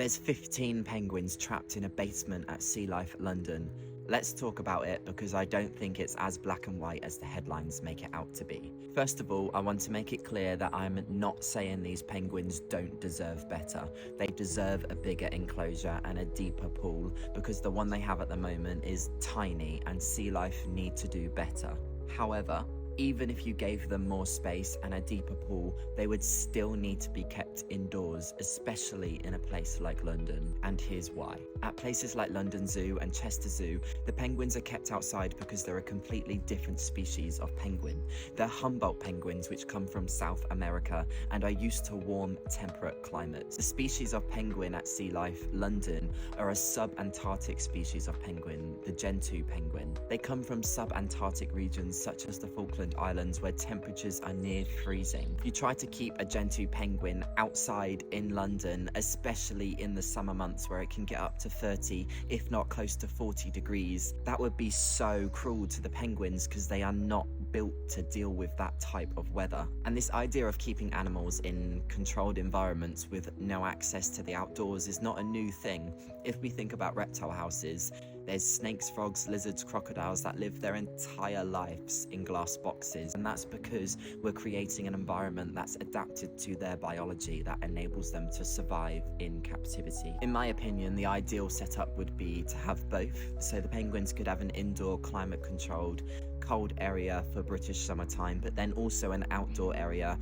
There's 15 penguins trapped in a basement at Sea Life London. Let's talk about it because I don't think it's as black and white as the headlines make it out to be. First of all, I want to make it clear that I'm not saying these penguins don't deserve better. They deserve a bigger enclosure and a deeper pool because the one they have at the moment is tiny and Sea Life need to do better. However, even if you gave them more space and a deeper pool, they would still need to be kept indoors, especially in a place like London. And here's why. At places like London Zoo and Chester Zoo, the penguins are kept outside because they're a completely different species of penguin. They're Humboldt penguins, which come from South America and are used to warm, temperate climates. The species of penguin at Sea Life London are a sub-Antarctic species of penguin, the Gentoo penguin. They come from sub-Antarctic regions such as the Falkland Islands where temperatures are near freezing. If you try to keep a Gentoo penguin outside in London, especially in the summer months where it can get up to 30, if not close to 40 degrees, that would be so cruel to the penguins because they are not built to deal with that type of weather. And this idea of keeping animals in controlled environments with no access to the outdoors is not a new thing. If we think about reptile houses, there's snakes, frogs, lizards, crocodiles that live their entire lives in glass boxes. And that's because we're creating an environment that's adapted to their biology that enables them to survive in captivity. In my opinion, the ideal setup would be to have both. So the penguins could have an indoor climate controlled cold area for British summertime, but then also an outdoor area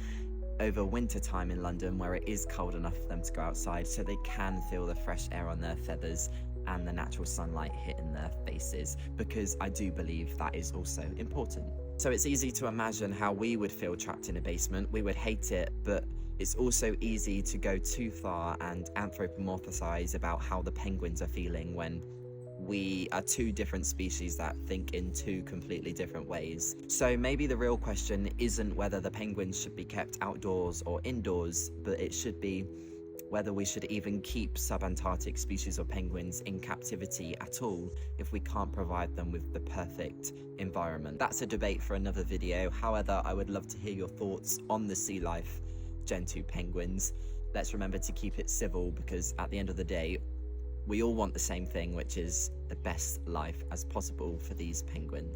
over winter time in London where it is cold enough for them to go outside so they can feel the fresh air on their feathers and the natural sunlight hitting their faces, because I do believe that is also important. So it's easy to imagine how we would feel trapped in a basement. We would hate it, but it's also easy to go too far and anthropomorphize about how the penguins are feeling when we are two different species that think in two completely different ways. So maybe the real question isn't whether the penguins should be kept outdoors or indoors, but it should be whether we should even keep sub-Antarctic species of penguins in captivity at all if we can't provide them with the perfect environment. That's a debate for another video. However, I would love to hear your thoughts on the Sea Life Gentoo penguins. Let's remember to keep it civil because at the end of the day, we all want the same thing, which is the best life as possible for these penguins.